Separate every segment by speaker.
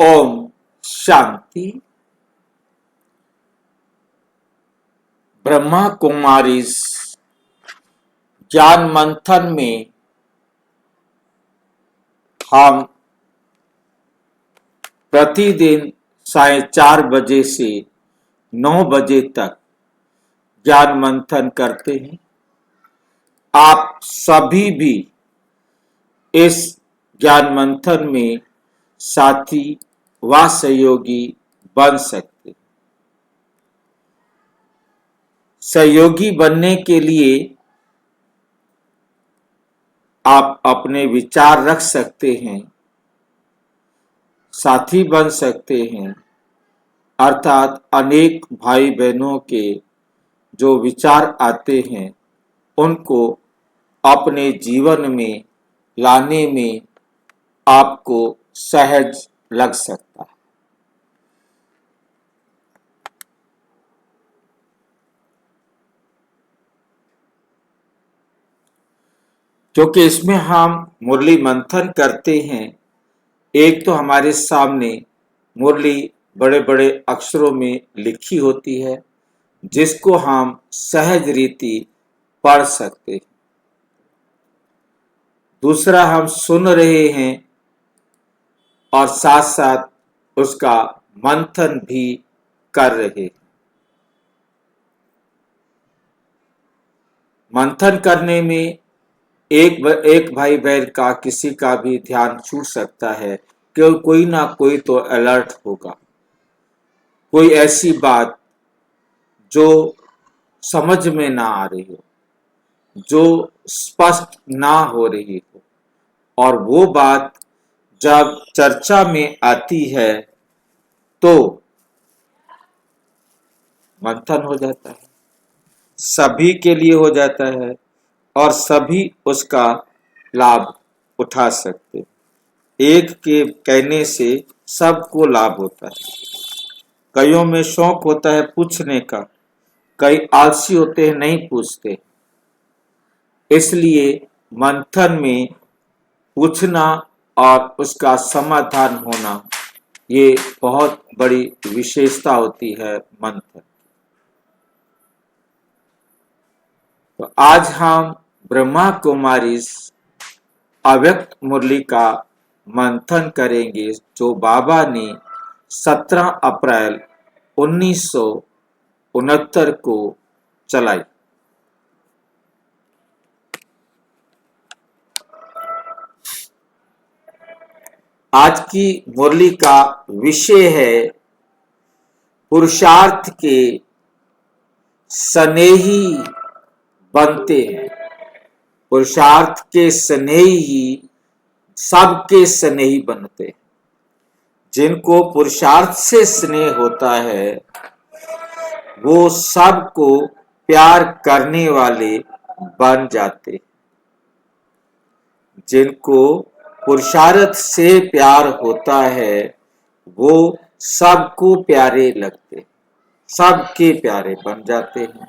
Speaker 1: ओम शांति। ब्रह्मा कुमारीज ज्ञान मंथन में हम प्रतिदिन 4:30 बजे से 9 बजे तक ज्ञान मंथन करते हैं। आप सभी भी इस ज्ञान मंथन में साथी व सहयोगी बन सकते। सहयोगी बनने के लिए आप अपने विचार रख सकते हैं, साथी बन सकते हैं, अर्थात अनेक भाई बहनों के जो विचार आते हैं उनको अपने जीवन में लाने में आपको सहज लग सकता है। क्योंकि इसमें हम मुरली मंथन करते हैं। एक तो हमारे सामने मुरली बड़े बड़े अक्षरों में लिखी होती है जिसको हम सहज रीति पढ़ सकते हैं। दूसरा, हम सुन रहे हैं और साथ साथ उसका मंथन भी कर रहे हैं। मंथन करने में एक भाई बहन का किसी का भी ध्यान छूट सकता है कि कोई ना कोई तो अलर्ट होगा, कोई ऐसी बात जो समझ में ना आ रही हो, जो स्पष्ट ना हो रही हो, और वो बात जब चर्चा में आती है तो मंथन हो जाता है, सभी के लिए हो जाता है और सभी उसका लाभ उठा सकते। एक के कहने से सबको लाभ होता है। कईयों में शौक होता है पूछने का, कई आलसी होते हैं नहीं पूछते। इसलिए मंथन में पूछना और उसका समाधान होना ये बहुत बड़ी विशेषता होती है मंथन। तो आज हम ब्रह्मा कुमारी अव्यक्त मुरली का मंथन करेंगे जो बाबा ने 17 अप्रैल 1969 को चलाई। आज की मुरली का विषय है पुरुषार्थ के स्नेही बनते हैं। पुरुषार्थ के स्नेही सबके स्नेही बनते हैं। जिनको पुरुषार्थ से स्नेह होता है वो सबको प्यार करने वाले बन जाते। जिनको पुरुषार्थ से प्यार होता है वो सबको प्यारे लगते, सबके प्यारे बन जाते हैं।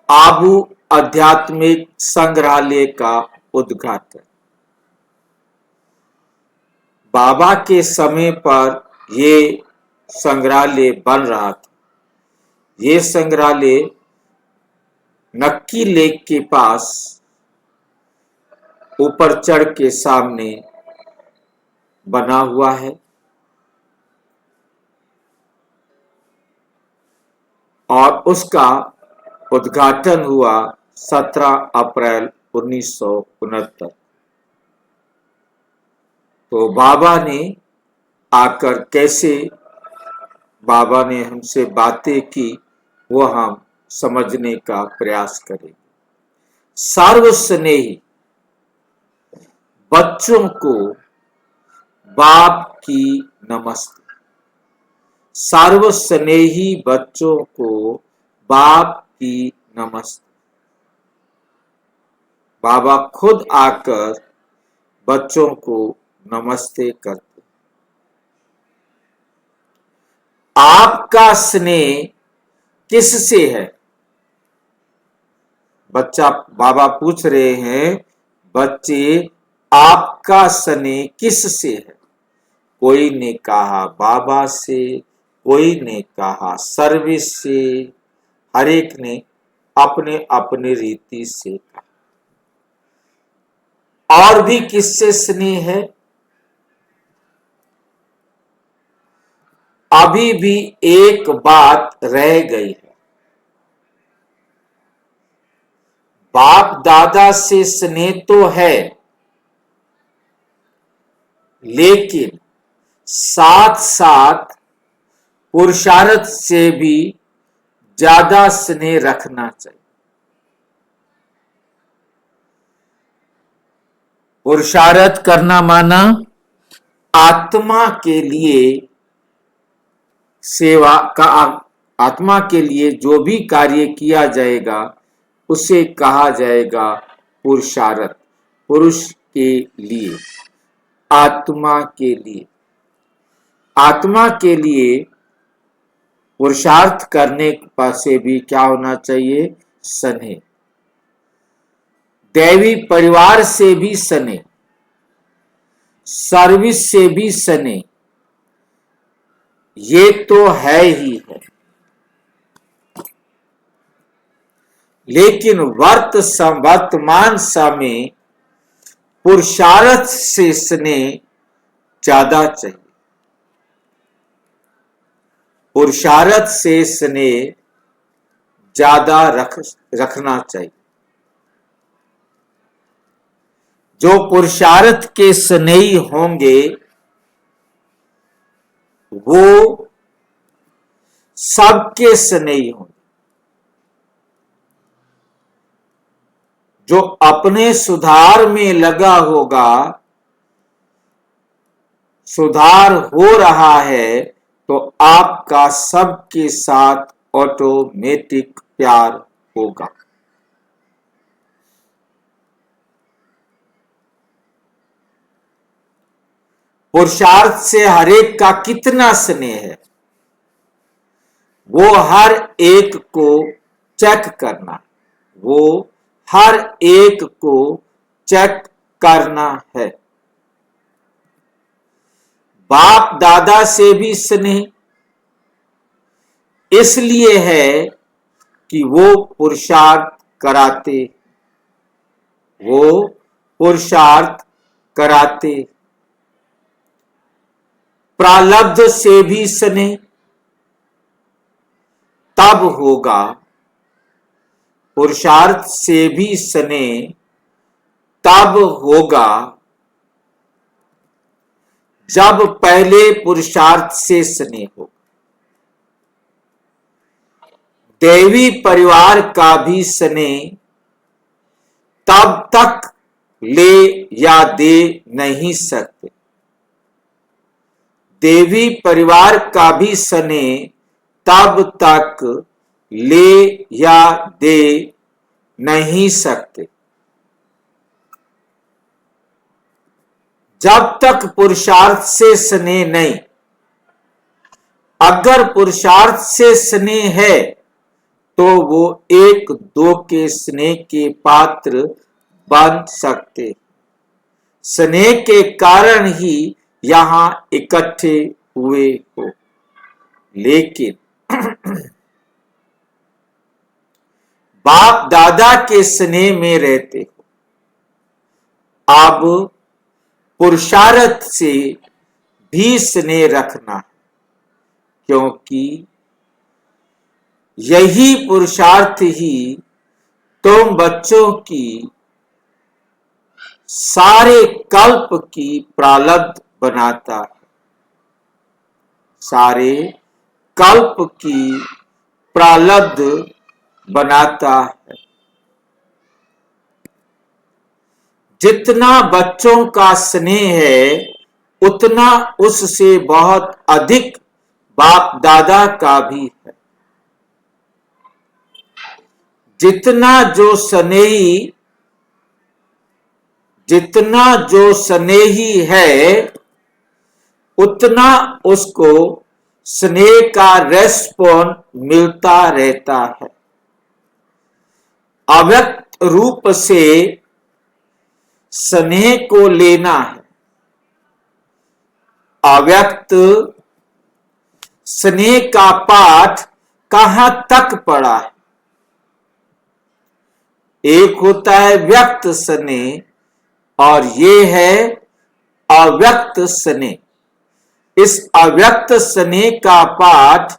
Speaker 1: आबू आध्यात्मिक संग्रहालय का उद्घाटन। बाबा के समय पर ये संग्रहालय बन रहा था। ये संग्रहालय नक्की लेक के पास ऊपर चढ़ के सामने बना हुआ है और उसका उद्घाटन हुआ 17 अप्रैल 1969। तो बाबा ने आकर कैसे बाबा ने हमसे बातें की वो हम समझने का प्रयास करें। सर्वस्नेही बच्चों को बाप की नमस्ते। सर्वस्नेही बच्चों को बाप की नमस्ते। बाबा खुद आकर बच्चों को नमस्ते करते। आपका स्नेह किससे है? बाबा पूछ रहे हैं, बच्चे आपका स्नेह किससे है? कोई ने कहा बाबा से, कोई ने कहा सर्विस से, हर एक ने अपने अपने रीति से कहा। और भी किससे स्नेह है? अभी भी एक बात रह गई है। बाप दादा से स्नेह तो है, लेकिन साथ साथ पुरुषार्थ से भी ज्यादा स्नेह रखना चाहिए। पुरुषार्थ करना माना आत्मा के लिए सेवा का, आत्मा के लिए जो भी कार्य किया जाएगा उसे कहा जाएगा पुरुषार्थ। पुरुष के लिए, आत्मा के लिए, आत्मा के लिए पुरुषार्थ करने से भी क्या होना चाहिए? स्नेह। दैवी परिवार से भी स्नेह, सर्विस से भी स्नेह, ये तो है ही है। लेकिन वर्तमान समय पुरुषार्थ से स्नेह ज्यादा चाहिए। पुरुषार्थ से स्नेह ज्यादा रखना चाहिए। जो पुरुषार्थ के स्नेही होंगे वो सबके स्नेही होंगे। जो अपने सुधार में लगा होगा, सुधार हो रहा है, तो आपका सबके साथ ऑटोमेटिक प्यार होगा। पुरुषार्थ से हर एक का कितना स्नेह है वो हर एक को चेक करना, वो हर एक को चेक करना है। बाप दादा से भी स्नेह इसलिए है कि वो पुरुषार्थ कराते, वो पुरुषार्थ कराते। प्रारब्ध से भी स्नेह तब होगा, पुरुषार्थ से भी स्नेह तब होगा जब पहले पुरुषार्थ से स्नेह हो। दैवी परिवार का भी स्नेह तब तक ले या दे नहीं सकते। देवी परिवार का भी स्नेह तब तक ले या दे नहीं सकते जब तक पुरुषार्थ से स्नेह नहीं। अगर पुरुषार्थ से स्नेह है तो वो एक दो के स्नेह के पात्र बन सकते। स्नेह के कारण ही यहां इकट्ठे हुए हो। लेकिन बाप दादा के स्नेह में रहते हो। अब पुरुषार्थ से भी स्नेह रखना, क्योंकि यही पुरुषार्थ ही तुम बच्चों की सारे कल्प की प्रारब्ध बनाता है, सारे कल्प की प्रारब्ध बनाता है। जितना बच्चों का स्नेह है उतना उससे बहुत अधिक बाप दादा का भी है। जितना जो स्नेही है उतना उसको स्नेह का रेस्पॉन्स मिलता रहता है। अव्यक्त रूप से स्नेह को लेना है। अव्यक्त स्नेह का पाठ कहां तक पढ़ा है? एक होता है व्यक्त स्नेह और ये है अव्यक्त स्नेह। इस अव्यक्त स्नेह का पाठ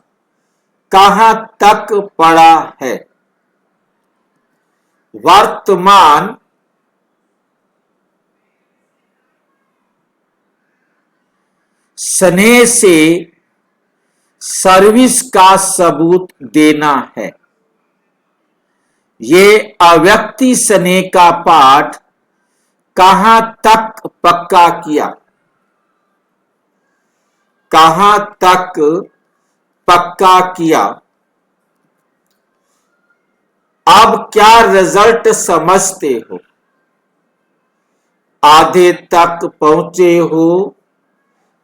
Speaker 1: कहां तक पढ़ा है? वर्तमान स्नेह से सर्विस का सबूत देना है। ये अव्यक्ति स्नेह का पाठ कहां तक पक्का किया? कहां तक पक्का किया? अब क्या रिजल्ट समझते हो? आधे तक पहुंचे हो,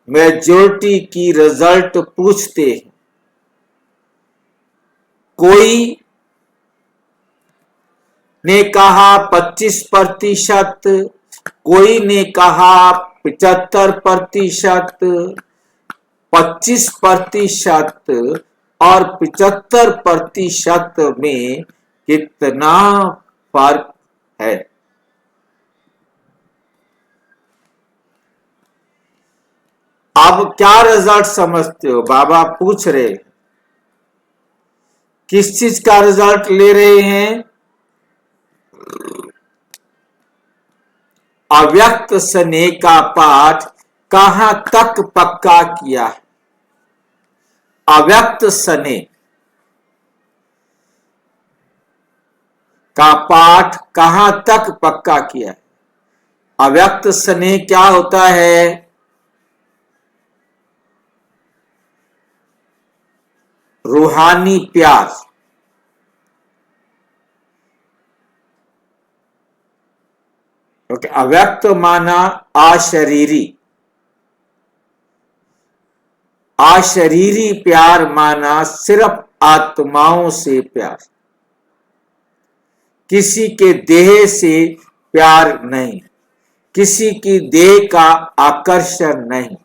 Speaker 1: मेजॉरिटी की रिजल्ट पूछते हैं। कोई ने कहा 25%, कोई ने कहा 75%, 25% और 75% में कितना फर्क है? अब क्या रिजल्ट समझते हो? बाबा पूछ रहे, किस चीज का रिजल्ट ले रहे हैं? अव्यक्त स्नेह का पाठ कहां तक पक्का किया है? अव्यक्त स्नेह का पाठ कहां तक पक्का किया है? अव्यक्त स्नेह क्या होता है? रूहानी प्यार। क्योंकि अव्यक्त माना अशरीरी, अशरीरी प्यार माना सिर्फ आत्माओं से प्यार, किसी के देह से प्यार नहीं, किसी की देह का आकर्षण नहीं।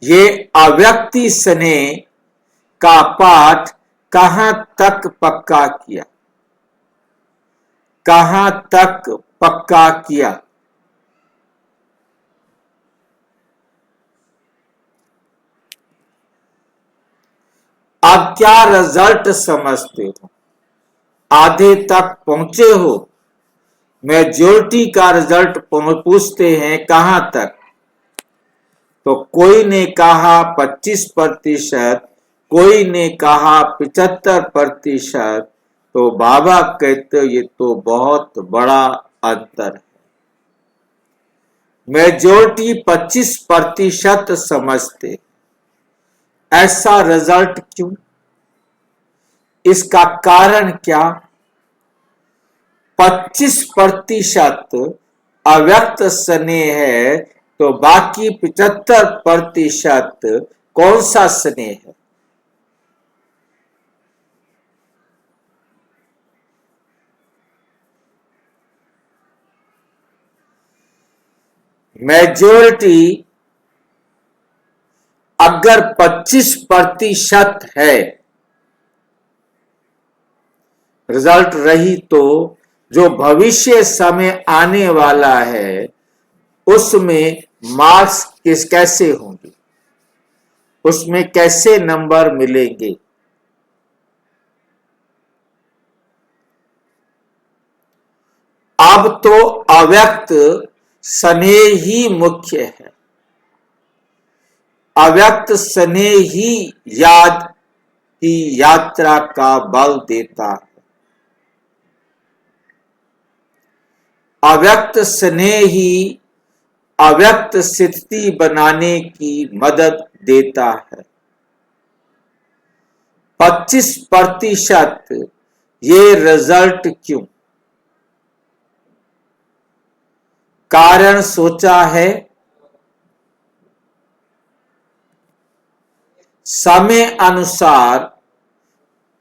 Speaker 1: ये अव्यक्ति स्नेह का पाठ कहां तक पक्का किया? कहां तक पक्का किया? अब क्या रिजल्ट समझते हो? आधे तक पहुंचे हो, मेजॉरिटी का रिजल्ट पूछते हैं कहां तक? तो कोई ने कहा 25%, कोई ने कहा 75%, तो बाबा कहते ये तो बहुत बड़ा अंतर है। मेजॉरिटी 25% समझते, ऐसा रिजल्ट क्यों? इसका कारण क्या? 25% अव्यक्त स्नेह है, तो बाकी 75% कौन सा स्नेह है? मेजॉरिटी अगर 25% है रिजल्ट रही, तो जो भविष्य समय आने वाला है उसमें मार्क्स कैसे होंगे? उसमें कैसे नंबर मिलेंगे? अब तो अव्यक्त स्नेह ही मुख्य है। अव्यक्त स्नेह ही याद की यात्रा का बल देता है। अव्यक्त स्नेह ही अव्यक्त स्थिति बनाने की मदद देता है। 25% ये रिजल्ट क्यों? कारण सोचा है? समय अनुसार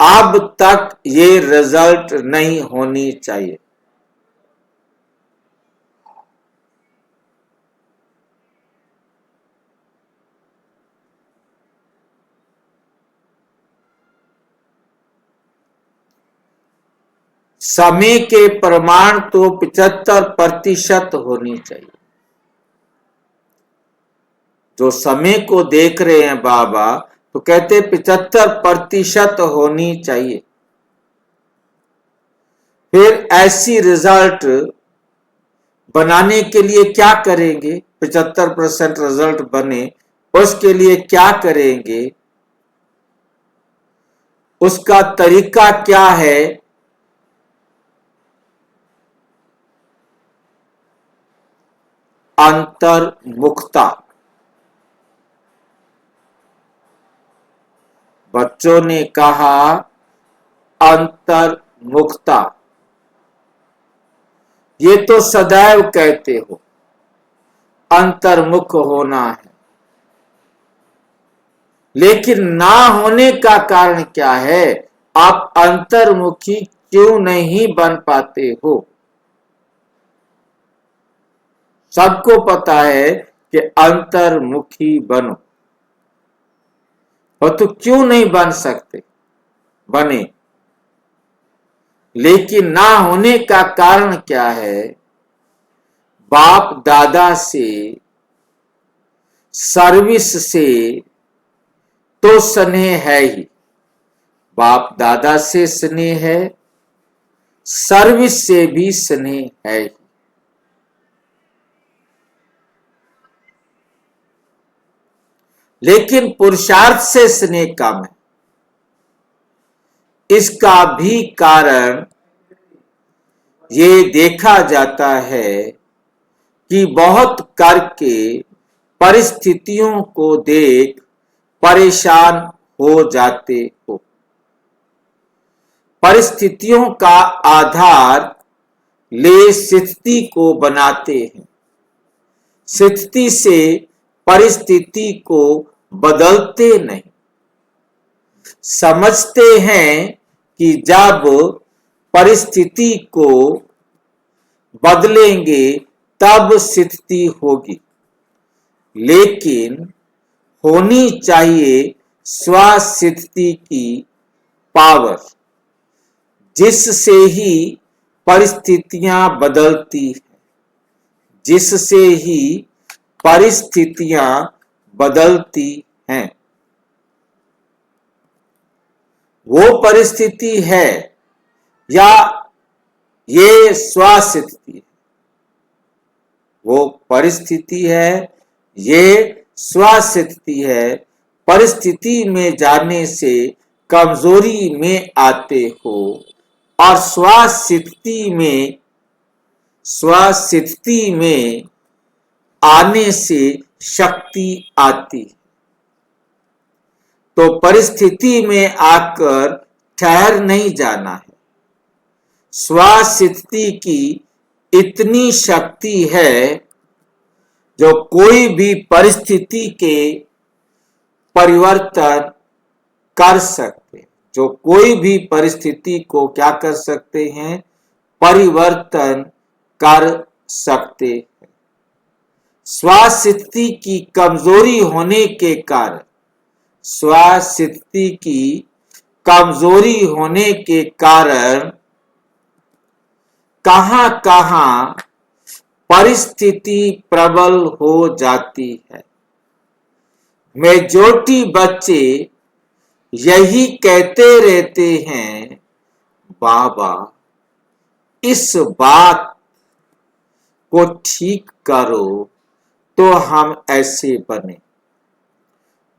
Speaker 1: अब तक ये रिजल्ट नहीं होनी चाहिए। समय के प्रमाण तो 75% होनी चाहिए। जो समय को देख रहे हैं बाबा, तो कहते 75% होनी चाहिए। फिर ऐसी रिजल्ट बनाने के लिए क्या करेंगे? 75% रिजल्ट बने, उसके लिए क्या करेंगे? उसका तरीका क्या है? अंतर्मुखता। बच्चों ने कहा अंतर्मुखता। ये तो सदैव कहते हो अंतर्मुख होना है, लेकिन ना होने का कारण क्या है? आप अंतर्मुखी क्यों नहीं बन पाते हो? सबको पता है कि अंतर्मुखी बनो, और तो क्यों नहीं बन सकते? बने। लेकिन ना होने का कारण क्या है? बाप दादा से, सर्विस से तो स्नेह है ही। बाप दादा से स्नेह है, सर्विस से भी स्नेह है ही। लेकिन पुरुषार्थ से स्नेह कम है। इसका भी कारण ये देखा जाता है कि बहुत करके परिस्थितियों को देख परेशान हो जाते हो। परिस्थितियों का आधार ले स्थिति को बनाते हैं, स्थिति से परिस्थिति को बदलते नहीं। समझते हैं कि जब परिस्थिति को बदलेंगे तब स्थिति होगी, लेकिन होनी चाहिए स्वस्थिति की पावर, जिससे ही परिस्थितियां बदलती हैं, जिससे ही परिस्थितियां बदलती हैं। वो परिस्थिति है या ये स्वस्थिति है? वो परिस्थिति है, ये स्वस्थिति है। परिस्थिति में जाने से कमजोरी में आते हो, और स्वस्थिति में आने से शक्ति आती। तो परिस्थिति में आकर ठहर नहीं जाना है। स्वस्थिति की इतनी शक्ति है जो कोई भी परिस्थिति के परिवर्तन कर सकते, जो कोई भी परिस्थिति को क्या कर सकते हैं? परिवर्तन कर सकते हैं। स्वस्थिति की कमजोरी होने के कारण, स्वस्थिति की कमजोरी होने के कारण कहां कहां परिस्थिति प्रबल हो जाती है। मेजॉरिटी बच्चे यही कहते रहते हैं, बाबा इस बात को ठीक करो तो हम ऐसे बने।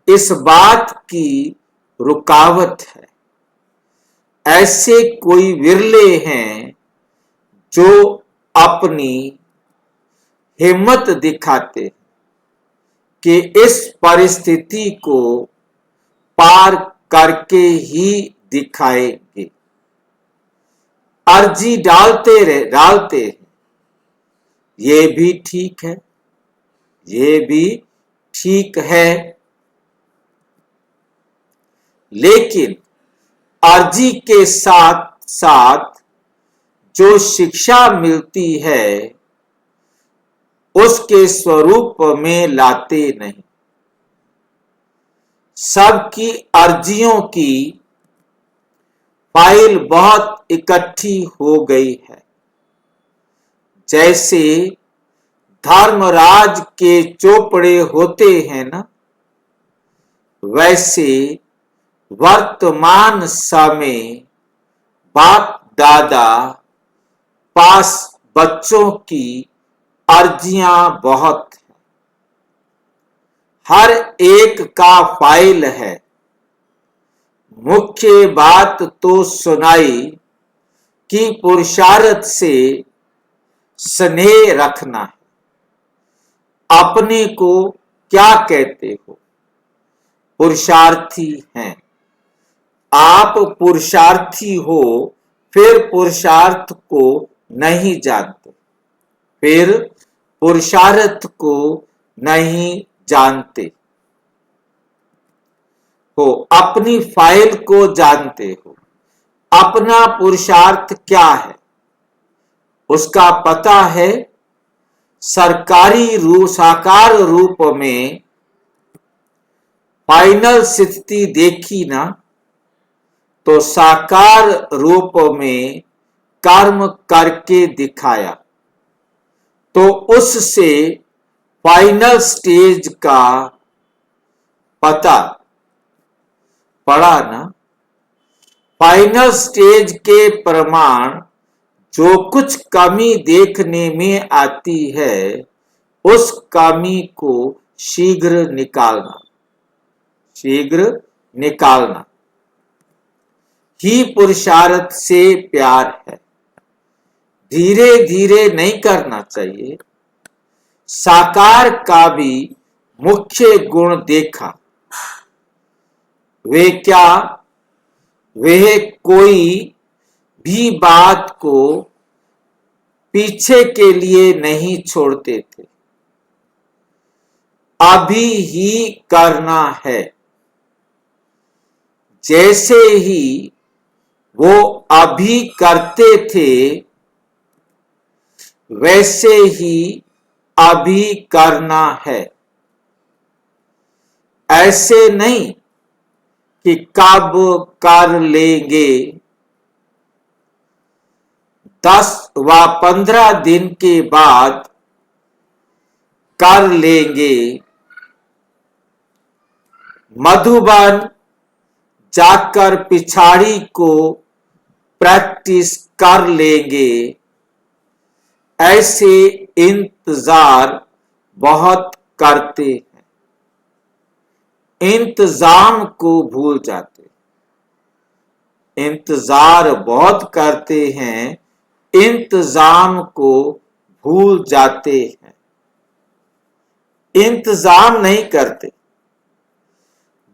Speaker 1: इस बात की रुकावट है। ऐसे कोई विरले हैं जो अपनी हिम्मत दिखाते कि इस परिस्थिति को पार करके ही दिखाएंगे। अर्जी डालते हैं। ये भी ठीक है, ये भी ठीक है, लेकिन अर्जी के साथ साथ जो शिक्षा मिलती है उसके स्वरूप में लाते नहीं। सबकी अर्जियों की फाइल बहुत इकट्ठी हो गई है। जैसे धर्मराज के चोपड़े होते हैं ना, वैसे वर्तमान समय बाप दादा पास बच्चों की अर्जियां बहुत हैं। हर एक का फाइल है। मुख्य बात तो सुनाई कि पुरुषार्थ से स्नेह रखना है। अपने को क्या कहते हो? पुरुषार्थी हैं। आप पुरुषार्थी हो, फिर पुरुषार्थ को नहीं जानते, फिर पुरुषार्थ को नहीं जानते हो, अपनी फाइल को जानते हो। अपना पुरुषार्थ क्या है उसका पता है। साकार रूप में फाइनल स्थिति देखी ना, तो साकार रूप में कर्म करके दिखाया, तो उससे फाइनल स्टेज का पता पड़ा ना। फाइनल स्टेज के प्रमाण जो कुछ कमी देखने में आती है, उस कमी को शीघ्र निकालना ही पुरुषार्थ से प्यार है। धीरे धीरे नहीं करना चाहिए। साकार का भी मुख्य गुण देखा। वह कोई भी बात को पीछे के लिए नहीं छोड़ते थे। अभी ही करना है। जैसे ही वो अभी करते थे, वैसे ही अभी करना है। ऐसे नहीं कि कब कर लेंगे, 10 व 15 दिन के बाद कर लेंगे। मधुबन जाकर पिछाड़ी को प्रैक्टिस कर लेंगे। ऐसे इंतजार बहुत करते हैं, इंतजाम को भूल जाते। इंतजार बहुत करते हैं, इंतजाम को भूल जाते हैं। इंतजाम नहीं करते,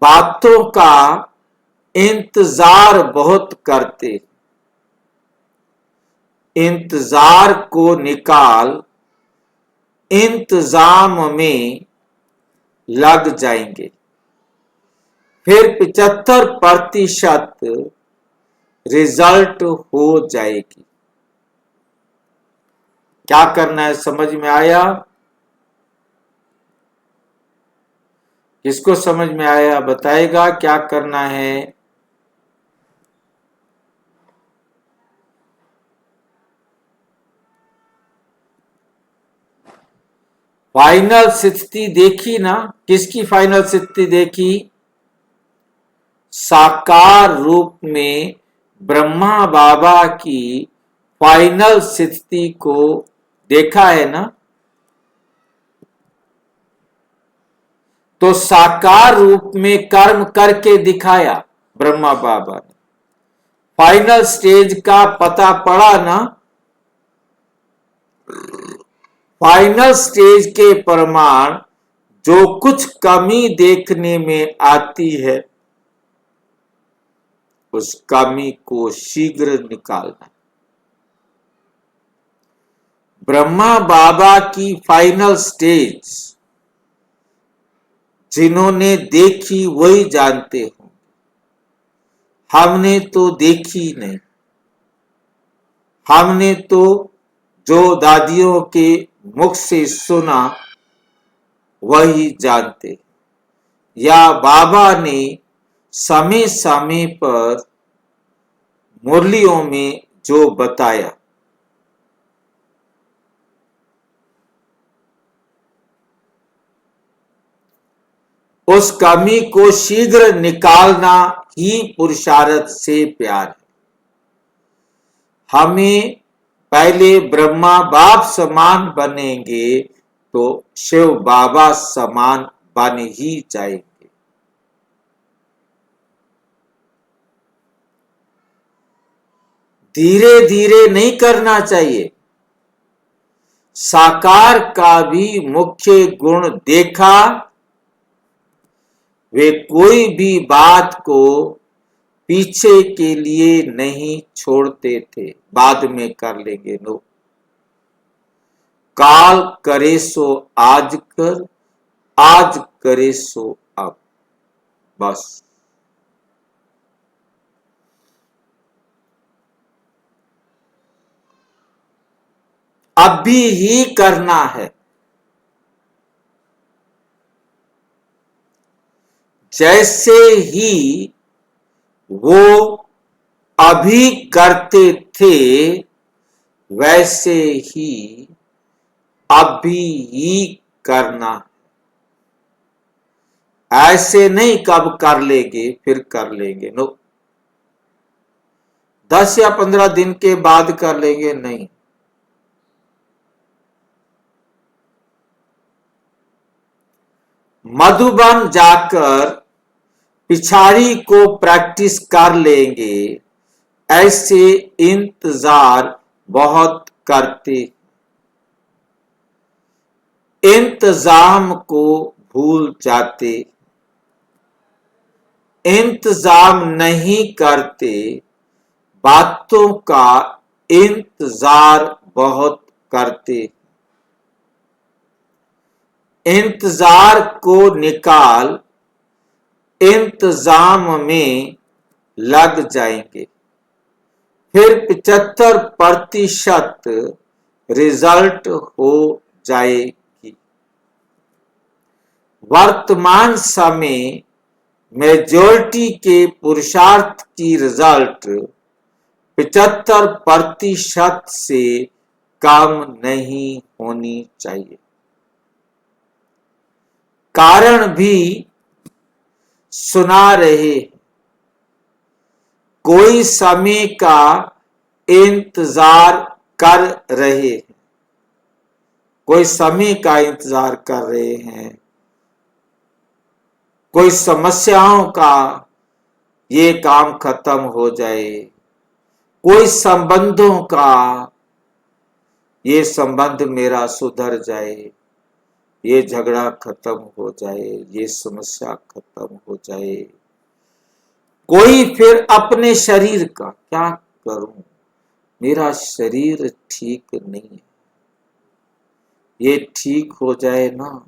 Speaker 1: बातों का इंतजार बहुत करते। इंतजार को निकाल इंतजाम में लग जाएंगे, फिर 75% रिजल्ट हो जाएगी। क्या करना है समझ में आया? किसको समझ में आया बताएगा क्या करना है? फाइनल स्थिति देखी ना? किसकी फाइनल स्थिति देखी? साकार रूप में ब्रह्मा बाबा की फाइनल स्थिति को देखा है ना? तो साकार रूप में कर्म करके दिखाया ब्रह्मा बाबा ने। फाइनल स्टेज का पता पड़ा ना? फाइनल स्टेज के प्रमाण जो कुछ कमी देखने में आती है, उस कमी को शीघ्र निकालना। ब्रह्मा बाबा की फाइनल स्टेज जिन्होंने देखी वही जानते हो। हमने तो देखी नहीं। हमने तो जो दादियों के मुख से सुना वही जानते, या बाबा ने समय समय पर मुरलियों में जो बताया, उस कमी को शीघ्र निकालना ही पुरुषार्थ से प्यार है। हमें पहले ब्रह्मा बाप समान बनेंगे तो शिव बाबा समान बन ही जाएंगे। धीरे धीरे नहीं करना चाहिए। साकार का भी मुख्य गुण देखा, वे कोई भी बात को पीछे के लिए नहीं छोड़ते थे, बाद में कर लेंगे। नो, काल करे सो आज कर, आज करे सो अब, बस। अभी ही करना है। जैसे ही वो अभी करते थे वैसे ही अभी ही करना। ऐसे नहीं कब कर लेंगे फिर कर लेंगे, नो। 10 या 15 दिन के बाद कर लेंगे, नहीं। मधुबन जाकर पिछाड़ी को प्रैक्टिस कर लेंगे, ऐसे इंतजार बहुत करते। इंतजाम को भूल जाते, इंतजाम नहीं करते, बातों का इंतजार बहुत करते। इंतजार को निकाल इंतजाम में लग जाएंगे, फिर 75% रिजल्ट हो जाएगी। वर्तमान समय मेजॉरिटी के पुरुषार्थ की रिजल्ट 75% से कम नहीं होनी चाहिए। कारण भी सुना रहे, कोई समय का इंतजार कर रहे हैं, कोई समय का इंतजार कर रहे हैं, कोई समस्याओं का ये काम खत्म हो जाए, कोई संबंधों का ये संबंध मेरा सुधर जाए, ये झगड़ा खत्म हो जाए, ये समस्या खत्म हो जाए। कोई फिर अपने शरीर का, क्या करूं, मेरा शरीर ठीक नहीं है, ये ठीक हो जाए ना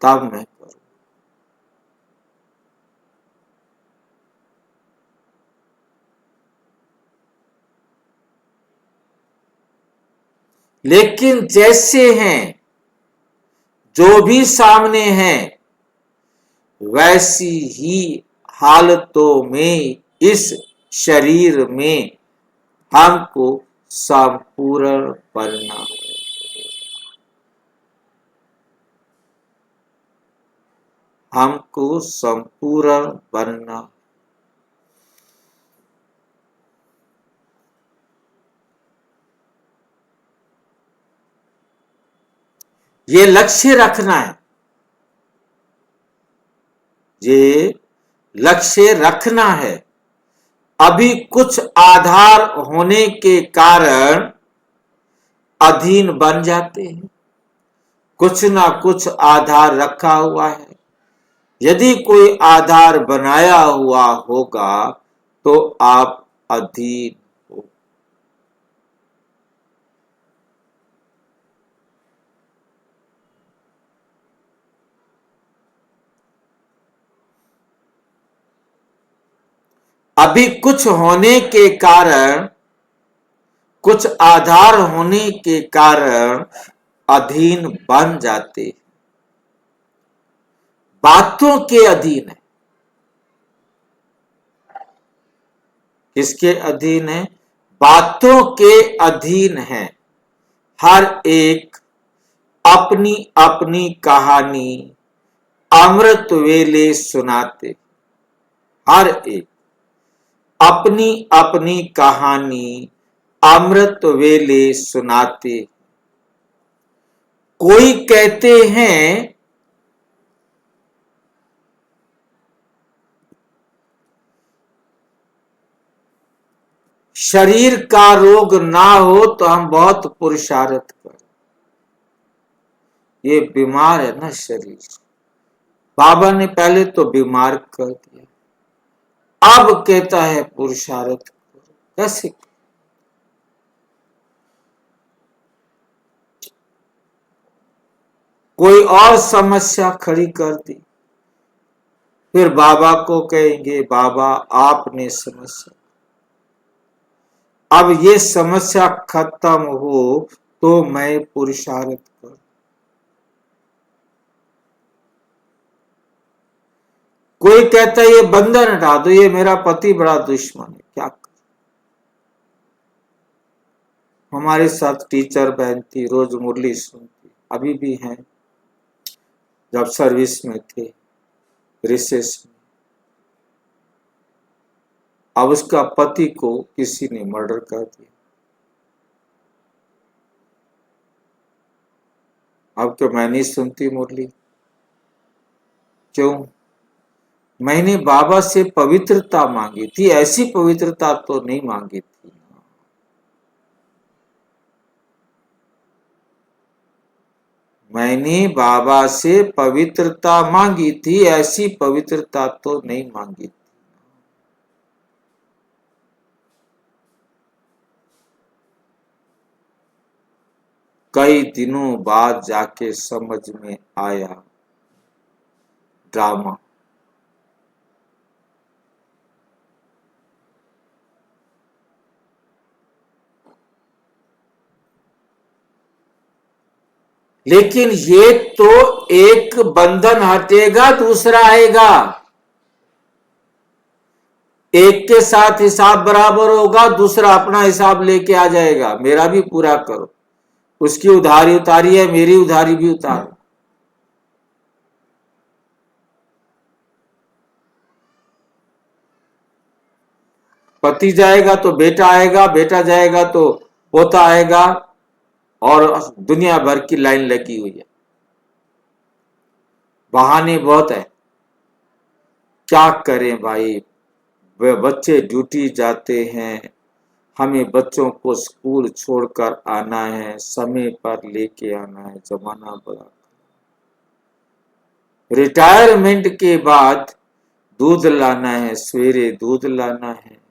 Speaker 1: तब मैं करूं। लेकिन जैसे हैं, जो भी सामने हैं, वैसी ही हालतों में इस शरीर में हमको संपूर्ण बनना, हमको संपूर्ण बनना। ये लक्ष्य रखना है, ये लक्ष्य रखना है। अभी कुछ आधार होने के कारण अधीन बन जाते हैं, कुछ ना कुछ आधार रखा हुआ है। यदि कोई आधार बनाया हुआ होगा तो आप अधीन हो। अभी कुछ होने के कारण, कुछ आधार होने के कारण अधीन बन जाते, बातों के अधीन है। किसके अधीन है? बातों के अधीन है। हर एक अपनी अपनी कहानी अमृत वेले सुनाते, हर एक अपनी अपनी कहानी अमृत वेले सुनाते। कोई कहते हैं शरीर का रोग ना हो तो हम बहुत पुरुषार्थ करें। ये बीमार है ना शरीर, बाबा ने पहले तो बीमार कर दिया, अब कहता है पुरुषार्थ करो। कैसे? कोई और समस्या खड़ी कर दी, फिर बाबा को कहेंगे बाबा आपने समस्या, अब ये समस्या खत्म हो तो मैं पुरुषार्थ करूं। कोई कहता है ये बंधन हटा दो, ये मेरा पति बड़ा दुश्मन है, क्या कर? हमारे साथ टीचर बहन थी, रोज मुरली सुनती, अभी भी हैं, जब सर्विस में थे, रिसेस में। अब उसका पति को किसी ने मर्डर कर दिया। अब क्यों मैं नहीं सुनती मुरली? क्यों? मैंने बाबा से पवित्रता मांगी थी, ऐसी पवित्रता तो नहीं मांगी थी। मैंने बाबा से पवित्रता मांगी थी, ऐसी पवित्रता तो नहीं मांगी थी। कई दिनों बाद जाके समझ में आया ड्रामा। लेकिन ये तो एक बंधन हटेगा दूसरा आएगा, एक के साथ हिसाब बराबर होगा, दूसरा अपना हिसाब लेके आ जाएगा, मेरा भी पूरा करो। उसकी उधारी उतारी है, मेरी उधारी भी उतारो। पति जाएगा तो बेटा आएगा, बेटा जाएगा तो पोता आएगा, और दुनिया भर की लाइन लगी हुई है। बहाने बहुत है, क्या करें भाई? वे बच्चे ड्यूटी जाते हैं, हमें बच्चों को स्कूल छोड़कर आना है, समय पर लेके आना है, जमाना बड़ा। रिटायरमेंट के बाद दूध लाना है, सवेरे दूध लाना है,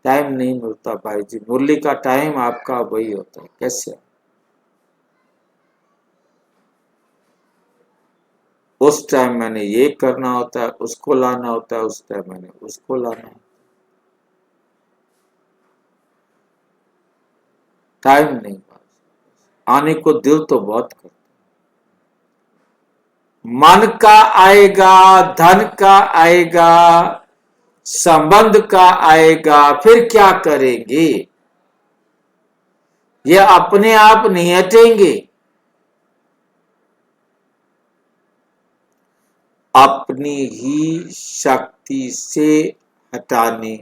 Speaker 1: टाइम नहीं मिलता भाई जी। मुरली का टाइम आपका वही होता है, कैसे? उस टाइम मैंने ये करना होता है, उसको लाना होता है, उस टाइम मैंने उसको लाना है, टाइम नहीं पास। आने को दिल तो बहुत करता, मन का आएगा, धन का आएगा, संबंध का आएगा, फिर क्या करेंगे? ये अपने आप नहीं हटेंगे, अपनी ही शक्ति से हटाने।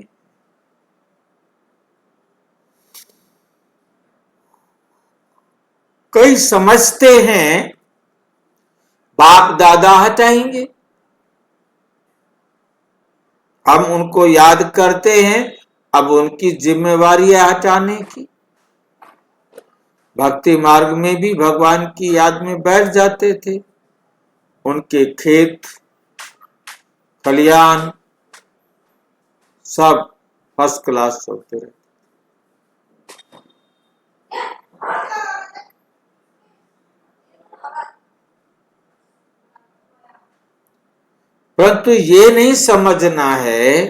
Speaker 1: कई समझते हैं बाप दादा हटाएंगे, हम उनको याद करते हैं, अब उनकी जिम्मेवारी है हटाने की। भक्ति मार्ग में भी भगवान की याद में बैठ जाते थे, उनके खेत खलियान सब फर्स्ट क्लास चलते रहे। परंतु ये नहीं समझना है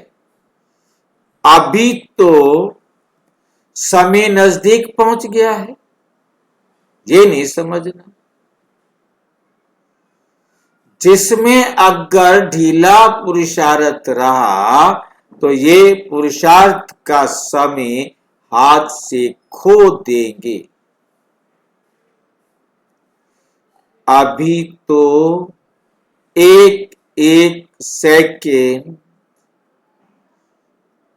Speaker 1: अभी तो समय नजदीक पहुंच गया है, ये नहीं समझना। जिसमें अगर ढीला पुरुषार्थ रहा तो ये पुरुषार्थ का समय हाथ से खो देंगे। अभी तो एक एक सेकेंड,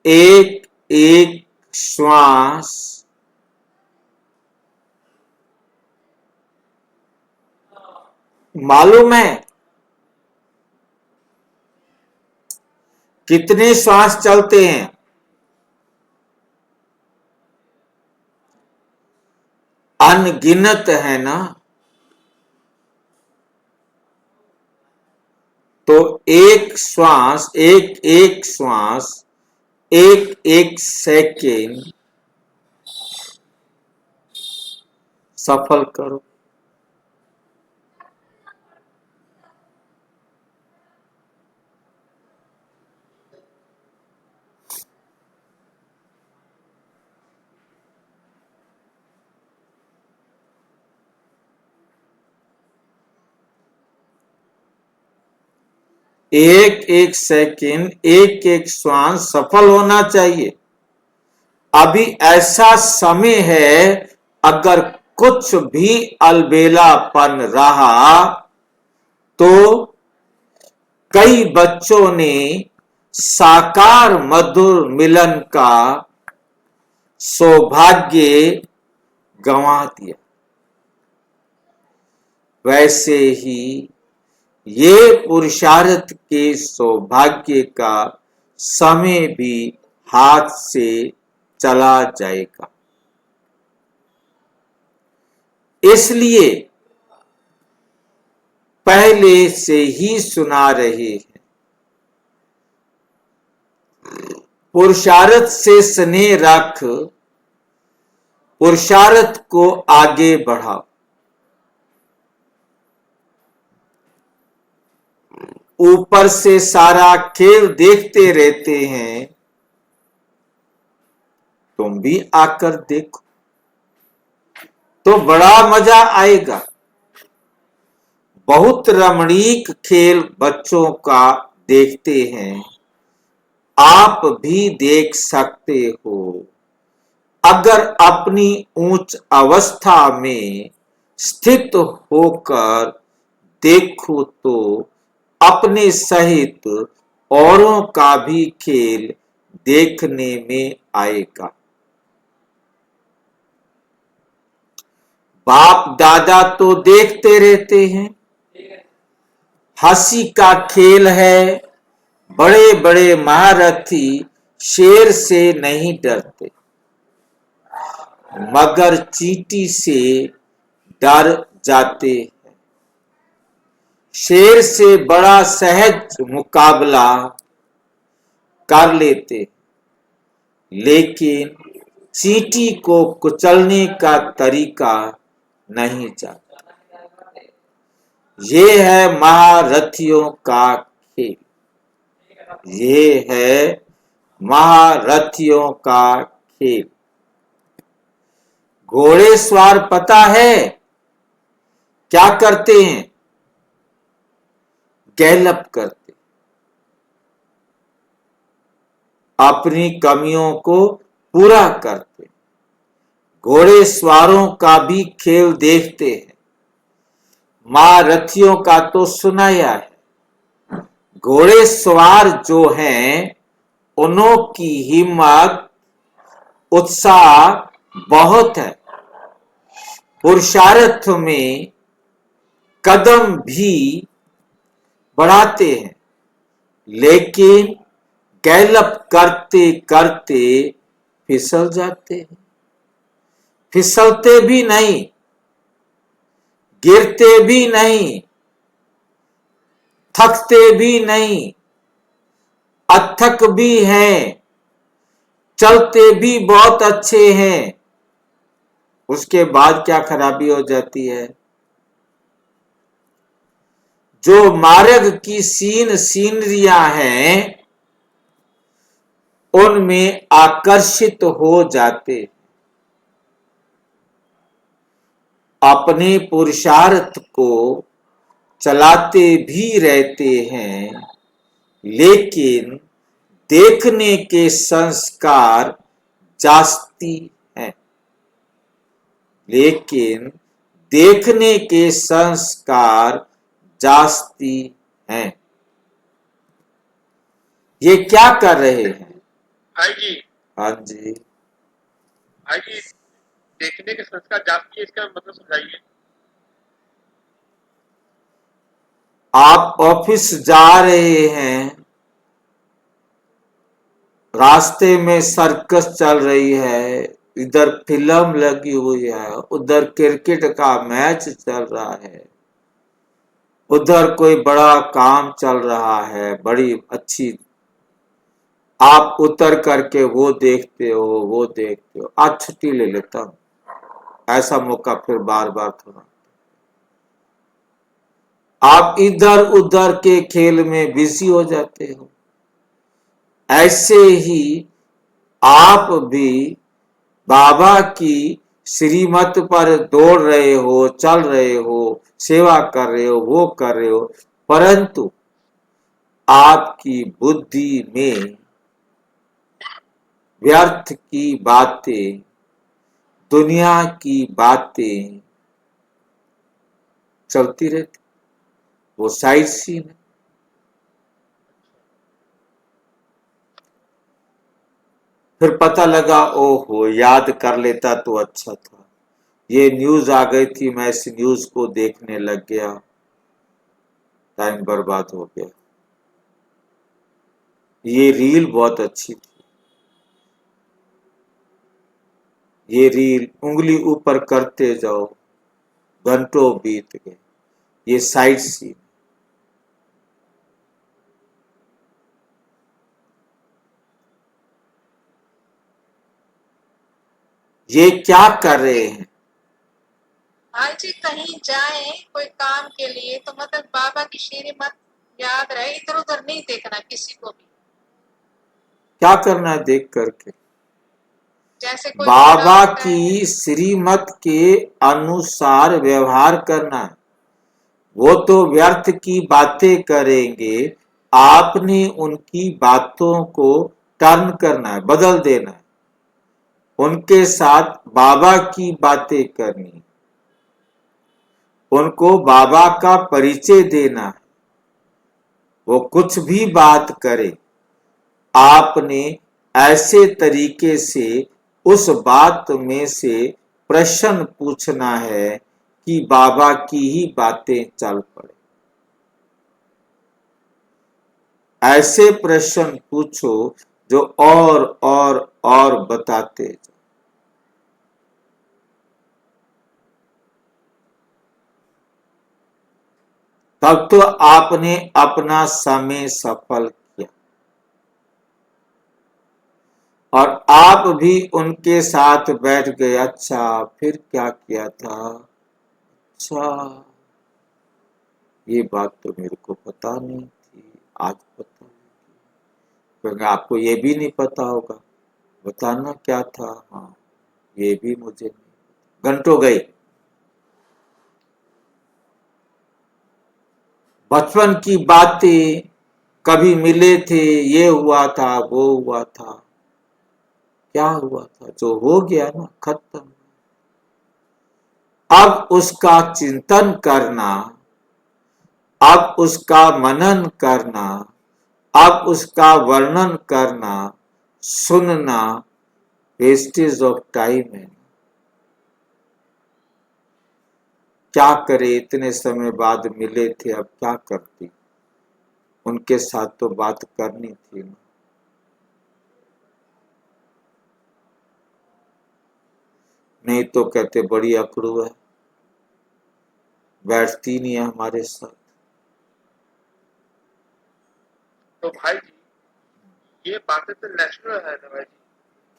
Speaker 1: एक एक श्वास मालूम है कितने श्वास चलते हैं? अनगिनत है ना। तो एक श्वास, एक एक श्वास, एक एक सेकेंड सफल करो। एक एक सेकेंड, एक एक श्वास सफल होना चाहिए। अभी ऐसा समय है, अगर कुछ भी अलबेलापन रहा तो कई बच्चों ने साकार मधुर मिलन का सौभाग्य गंवा दिया। वैसे ही ये पुरुषार्थ के सौभाग्य का समय भी हाथ से चला जाएगा। इसलिए पहले से ही सुना रहे हैं, पुरुषार्थ से स्नेह रख, पुरुषार्थ को आगे बढ़ाओ। ऊपर से सारा खेल देखते रहते हैं, तुम भी आकर देखो तो बड़ा मजा आएगा। बहुत रमणीक खेल बच्चों का देखते हैं, आप भी देख सकते हो। अगर अपनी उच्च अवस्था में स्थित होकर देखो तो अपने सहित औरों का भी खेल देखने में आएगा। बाप दादा तो देखते रहते हैं, हंसी का खेल है। बड़े बड़े महारथी शेर से नहीं डरते, मगर चींटी से डर जाते हैं। शेर से बड़ा सहज मुकाबला कर लेते, लेकिन चींटी को कुचलने का तरीका नहीं जानते। ये है महारथियों का खेल, ये है महारथियों का खेल। घोड़े सवार पता है क्या करते हैं? गैलप करते, अपनी कमियों को पूरा करते। घोड़े सवारों का भी खेल देखते हैं, महारथियों का तो सुनाया है। घोड़े सवार जो हैं, उनों की हिम्मत उत्साह बहुत है। पुरुषार्थ में कदम भी बढ़ाते हैं, लेकिन गैलप करते करते फिसल जाते हैं। फिसलते भी नहीं, गिरते भी नहीं, थकते भी नहीं, अथक भी हैं, चलते भी बहुत अच्छे हैं। उसके बाद क्या खराबी हो जाती है? जो मार्ग की सीनरियां हैं, उनमें आकर्षित हो जाते, अपने पुरुषार्थ को चलाते भी रहते हैं, लेकिन देखने के संस्कार जास्ती हैं, लेकिन देखने के संस्कार जास्ती हैं। ये क्या कर रहे हैं?
Speaker 2: भाई जी,
Speaker 1: हाँ जी,
Speaker 2: भाई जी, देखने के संस्कार जाती है, इसका मतलब समझाइए।
Speaker 1: आप ऑफिस जा रहे हैं, रास्ते में सर्कस चल रही है, इधर फिल्म लगी हुई है, उधर क्रिकेट का मैच चल रहा है, उधर कोई बड़ा काम चल रहा है, बड़ी अच्छी, आप उतर करके वो देखते हो, आज छुट्टी ले लेता हूं, ऐसा मौका फिर बार बार थोड़ा। आप इधर उधर के खेल में बिजी हो जाते हो। ऐसे ही आप भी बाबा की श्रीमत पर दौड़ रहे हो, चल रहे हो, सेवा कर रहे हो, वो कर रहे हो, परंतु आपकी बुद्धि में व्यर्थ की बातें, दुनिया की बातें चलती रहती, वो साइड सीन है। फिर पता लगा, ओहो, याद कर लेता तो अच्छा था, ये न्यूज आ गई थी, मैं इस न्यूज को देखने लग गया, टाइम बर्बाद हो गया। ये रील बहुत अच्छी थी, ये रील उंगली ऊपर करते जाओ, घंटों बीत गए, ये साइड सीन। ये क्या कर रहे हैं?
Speaker 3: भाई जी कहीं जाए कोई काम के लिए तो मतलब बाबा की श्रीमत याद रहे, इधर उधर नहीं देखना किसी को भी।
Speaker 1: क्या करना है देख करके?
Speaker 3: जैसे कोई बूढ़ा
Speaker 1: बाबा
Speaker 3: होता है,
Speaker 1: की श्रीमत के अनुसार व्यवहार करना है। वो तो व्यर्थ की बातें करेंगे, आपने उनकी बातों को टर्न करना है, बदल देना है, उनके साथ बाबा की बातें करनी, उनको बाबा का परिचय देना है। वो कुछ भी बात करे, आपने ऐसे तरीके से उस बात में से प्रश्न पूछना है कि बाबा की ही बातें चल पड़े। ऐसे प्रश्न पूछो जो और बताते जाओ। तब तो आपने अपना समय सफल किया, और आप भी उनके साथ बैठ गए। अच्छा, फिर क्या किया था? अच्छा, ये बात तो मेरे को पता नहीं थी, आज पता नहीं, क्योंकि आपको ये भी नहीं पता होगा, बताना क्या था। हाँ, ये भी मुझे नहीं। घंटों गए, बचपन की बातें, कभी मिले थे, ये हुआ था, वो हुआ था, क्या हुआ था, जो हो गया ना, खत्म। अब उसका चिंतन करना, अब उसका मनन करना, अब उसका वर्णन करना, सुनना, वेस्टेज ऑफ टाइम है। क्या करे, इतने समय बाद मिले थे, अब क्या करती, उनके साथ तो बात करनी थी ना। नहीं तो कहते बड़ी अकड़ू है, बैठती नहीं है हमारे साथ।
Speaker 2: तो भाई जी, ये बातें तो नेचुरल है ना भाई जी।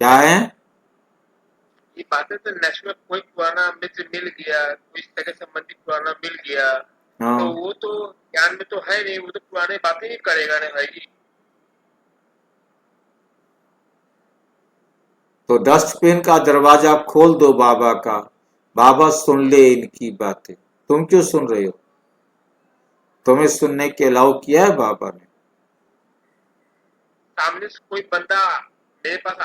Speaker 1: क्या है?
Speaker 2: ये बातें तो नेचुरल, कोई पुराना मित्र मिल गया, कोई सगे संबंधी पुराना मिल गया, तो
Speaker 1: हाँ,
Speaker 2: वो तो ज्ञान में तो है नहीं, वो तो पुरानी बातें ही करेगा ना भाई जी।
Speaker 1: तो डस्टबिन का दरवाजा खोल दो बाबा का, बाबा सुन ले इनकी बातें। तुम क्यों सुन रहे हो? तुम्हें सुनने के अलाउ किया है बाबा ने?
Speaker 2: सामने से कोई बंदा मेरे पास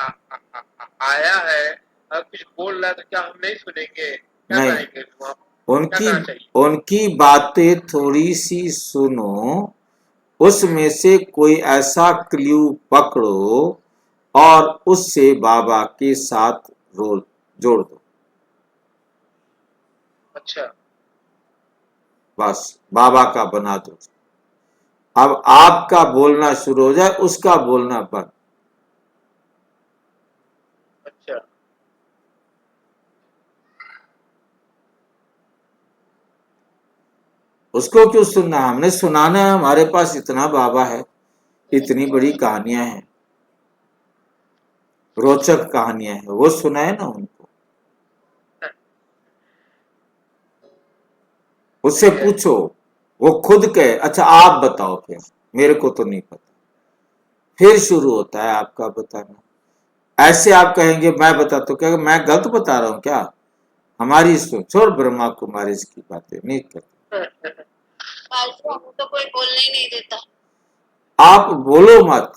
Speaker 2: आया है और कुछ बोल रहा है तो क्या हम नहीं सुनेंगे? क्या
Speaker 1: नहीं,
Speaker 2: करेंगे वहाँ? क्या
Speaker 1: उनकी
Speaker 2: करना चाहिए?
Speaker 1: उनकी बातें थोड़ी सी सुनो, उसमें से कोई ऐसा क्ल्यू पकड़ो और उससे बाबा के साथ रोल जोड़ दो।
Speaker 2: अच्छा,
Speaker 1: बस बाबा का बना दो। अब आपका बोलना शुरू हो जाए, उसका बोलना बंद।
Speaker 2: अच्छा।
Speaker 1: उसको क्यों सुनना? हमने सुनाना है, हमारे पास इतना बाबा है, इतनी बड़ी कहानियां हैं, रोचक कहानियां हैं, वो सुनाए ना उनको। उससे
Speaker 2: ठीक है।
Speaker 1: पूछो, वो खुद कहे अच्छा आप बताओ, फिर मेरे को तो नहीं पता, फिर शुरू होता है आपका बताना। ऐसे आप कहेंगे मैं बता, तो क्या मैं गलत बता रहा हूं क्या? हमारी सोच और ब्रह्मा कुमारी की बातें नहीं करते।
Speaker 3: तो कोई बोलने ही नहीं देता।
Speaker 1: आप बोलो मत,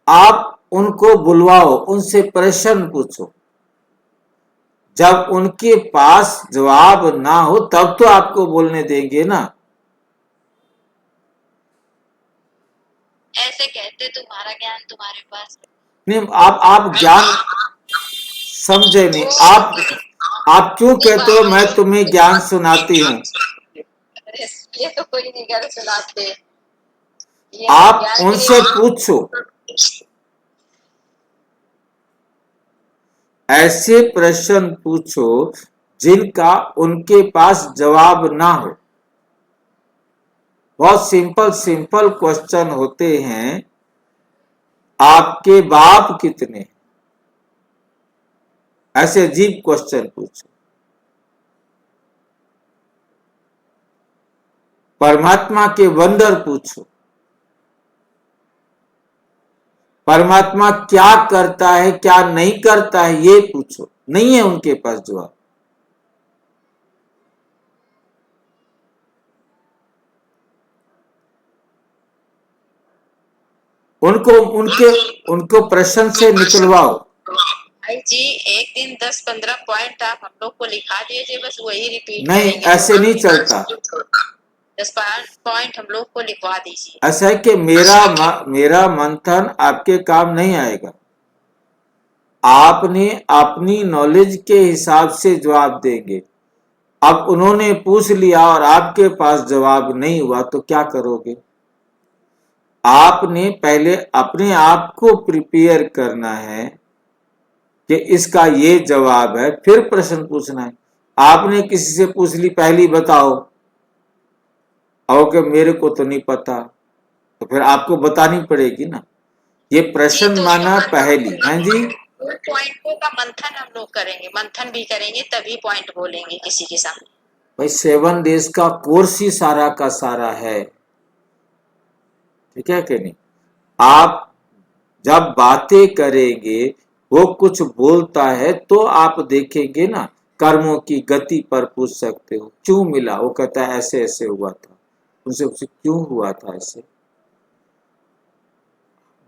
Speaker 1: आप उनको बुलवाओ, उनसे प्रश्न पूछो। जब उनके पास जवाब ना हो तब तो आपको बोलने देंगे ना।
Speaker 3: ऐसे कहते तुम्हारा ज्ञान तुम्हारे पास
Speaker 1: नहीं, आप ज्ञान समझे नहीं। आप क्यों कहते हो मैं तुम्हें ज्ञान सुनाती हूँ?
Speaker 3: ये तो कोई नहीं कर सुनाते। ये
Speaker 1: आप उनसे पूछो, ऐसे प्रश्न पूछो जिनका उनके पास जवाब ना हो। बहुत सिंपल सिंपल क्वेश्चन होते हैं। आपके बाप कितने? ऐसे अजीब क्वेश्चन पूछो। परमात्मा के वंडर पूछो। परमात्मा क्या करता है क्या नहीं करता है ये पूछो। नहीं है उनके पास जवाब। उनको प्रश्न से निकलवाओ।
Speaker 3: भाई जी एक दिन 10-15 पॉइंट आप हम लोग को लिखा दीजिए, बस वही रिपीट
Speaker 1: नहीं,
Speaker 3: करेंगे।
Speaker 1: ऐसे नहीं चलता।
Speaker 3: 10 पॉइंट हम लोग को लिखवा दीजिए।
Speaker 1: ऐसा है कि मेरा मंथन आपके काम नहीं आएगा। आपने अपनी नॉलेज के हिसाब से जवाब देंगे। अब उन्होंने पूछ लिया और आपके पास जवाब नहीं हुआ तो क्या करोगे? आपने पहले अपने आप को प्रिपेयर करना है कि इसका ये जवाब है, फिर प्रश्न पूछना है। आपने किसी से पूछ ली पहली बताओ, और कि मेरे को तो नहीं पता, तो फिर आपको बतानी पड़ेगी ना। ये प्रश्न माना पहली। हाँ जी,
Speaker 3: पॉइंटों का मंथन हम लोग करेंगे, मंथन भी करेंगे तभी पॉइंट बोलेंगे किसी के सामने।
Speaker 1: भाई 7 डेज का कोर्स ही सारा का सारा है, ठीक है कि नहीं? आप जब बातें करेंगे, वो कुछ बोलता है तो आप देखेंगे ना, कर्मों की गति पर पूछ सकते हो क्यों मिला, वो कहता है ऐसे ऐसे हुआ था। उनसे पूछे क्यों हुआ था ऐसे।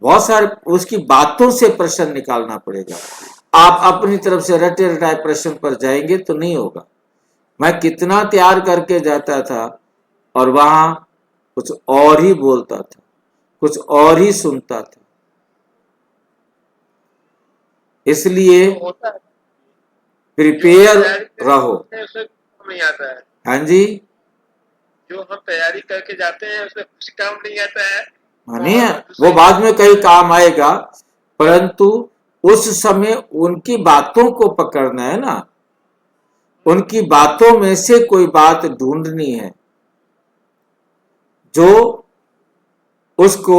Speaker 1: बहुत सारे उसकी बातों से प्रश्न निकालना पड़ेगा। आप अपनी तरफ से रटे रटाए प्रश्न पर जाएंगे तो नहीं होगा। मैं कितना तैयार करके जाता था और वहां कुछ और ही बोलता था, कुछ और ही सुनता था। इसलिए प्रिपेयर रहो।
Speaker 2: नहीं आता है।
Speaker 1: हाँ जी,
Speaker 2: जो हम तैयारी करके जाते हैं उसमें कुछ काम नहीं आता है।
Speaker 1: नहीं है, वो बाद में कहीं काम आएगा, परंतु उस समय उनकी बातों को पकड़ना है ना। उनकी बातों में से कोई बात ढूंढनी है जो उसको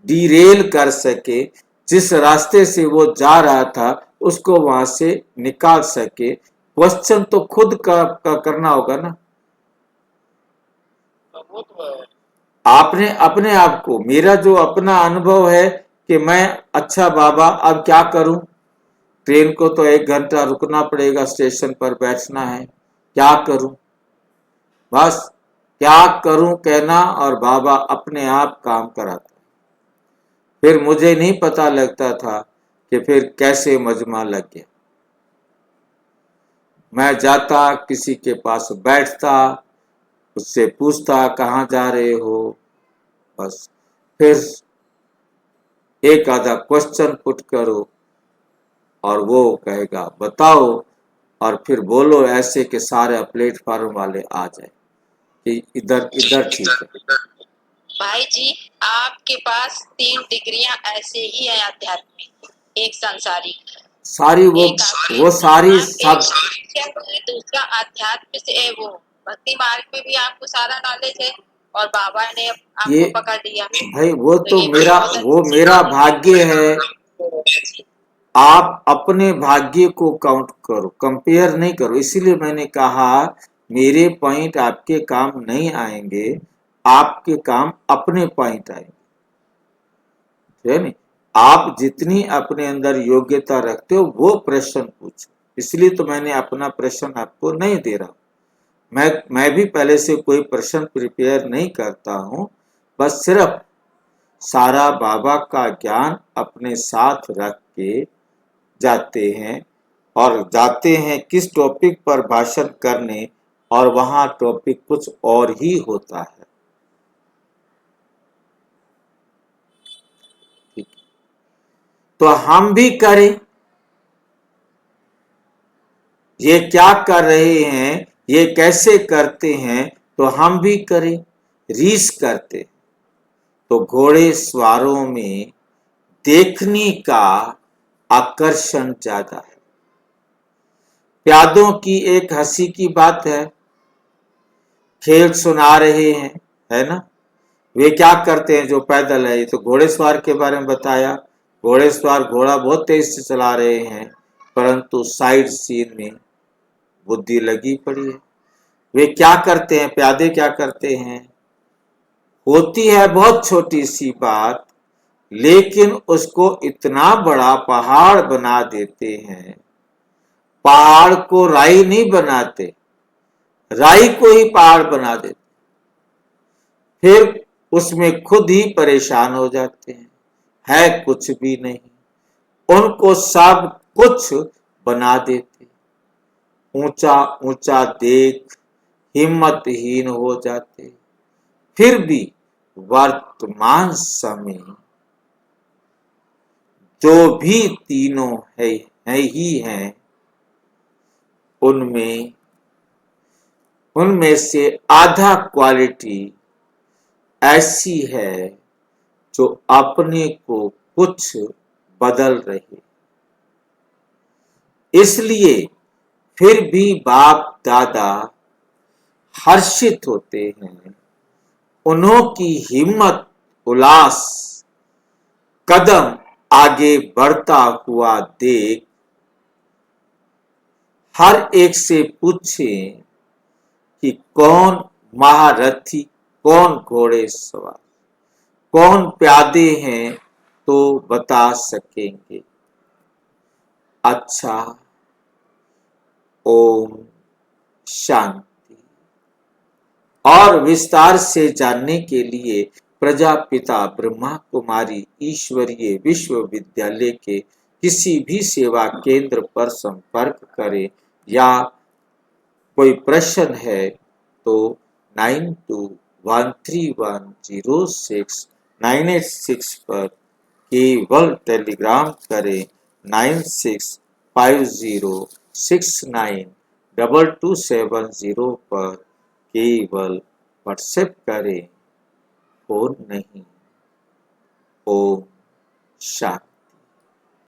Speaker 1: डिरेल कर सके, जिस रास्ते से वो जा रहा था उसको वहां से निकाल सके। क्वेश्चन तो खुद करना होगा ना।
Speaker 2: वो तो है।
Speaker 1: आपने अपने आप को, मेरा जो अपना अनुभव है कि मैं अच्छा बाबा अब क्या करूं, ट्रेन को तो 1 घंटा रुकना पड़ेगा, स्टेशन पर बैठना है, क्या करूं? बस क्या करूं कहना और बाबा अपने आप काम कराता। फिर मुझे नहीं पता लगता था कि फिर कैसे मजमा लग गया। मैं जाता, किसी के पास बैठता, उससे पूछता कहाँ जा रहे हो, बस फिर एक आधा क्वेश्चन पुट करो और वो कहेगा बताओ, और फिर बोलो ऐसे कि सारे प्लेटफॉर्म वाले आ जाए कि इधर इधर ठीक है।
Speaker 3: भाई जी, आपके पास 3 डिग्रियां ऐसे ही हैं आध्यात्मिक, एक संसारिक,
Speaker 1: सारी वो सारी सब
Speaker 3: दूसरा आध्यात्म से वो भक्ति मार्ग में भी आपको सारा नॉलेज है और बाबा ने
Speaker 1: ये
Speaker 3: आपको पकड़ लिया।
Speaker 1: भाई वो तो
Speaker 3: ये
Speaker 1: मेरा भाग्य है। आप अपने भाग्य को काउंट करो, कंपेयर नहीं करो। इसीलिए मैंने कहा मेरे पॉइंट आपके काम नहीं आएंगे, आपके काम अपने पॉइंट आएंगे, है नहीं। आप जितनी अपने अंदर योग्यता रखते हो वो प्रश्न पूछो। इसलिए तो मैंने अपना प्रश्न आपको नहीं दे रहा। मैं भी पहले से कोई प्रश्न प्रिपेयर नहीं करता हूं, बस सिर्फ सारा बाबा का ज्ञान अपने साथ रख के जाते हैं, और जाते हैं किस टॉपिक पर भाषण करने, और वहां टॉपिक कुछ और ही होता है। ठीक, तो हम भी करें, ये क्या कर रहे हैं, ये कैसे करते हैं, तो हम भी करें, रीस करते। तो घोड़े सवारों में देखने का आकर्षण ज्यादा है। प्यादों की एक हंसी की बात है, खेल सुना रहे हैं, है ना। वे क्या करते हैं जो पैदल है, ये तो घोड़ेसवार के बारे में बताया। घोड़ेसवार घोड़ा बहुत तेज से चला रहे हैं, परंतु साइड सीन में बुद्धि लगी पड़ी है। वे क्या करते हैं, प्यादे क्या करते हैं, होती है बहुत छोटी सी बात, लेकिन उसको इतना बड़ा पहाड़ बना देते हैं। पहाड़ को राई नहीं बनाते, राई को ही पहाड़ बना देते, फिर उसमें खुद ही परेशान हो जाते हैं। है कुछ भी नहीं, उनको सब कुछ बना देते, ऊंचा ऊंचा देख हिम्मतहीन हो जाते। फिर भी वर्तमान समय जो भी तीनों है ही हैं, उनमें से आधा क्वालिटी ऐसी है जो अपने को कुछ बदल रही। इसलिए फिर भी बाप दादा हर्षित होते हैं, उन्हों की हिम्मत उल्लास कदम आगे बढ़ता हुआ देख हर एक से पूछें कि कौन महारथी, कौन घोड़े सवार, कौन प्यादे हैं, तो बता सकेंगे। अच्छा, ओम शांति। और विस्तार से जानने के लिए प्रजापिता ब्रह्मा कुमारी ईश्वरीय विश्वविद्यालय के किसी भी सेवा केंद्र पर संपर्क करें, या कोई प्रश्न है तो 9213106986 पर केवल टेलीग्राम करें। 9650692270 पर केवल व्हाट्सएप करें, फोन नहीं। ओम शांति।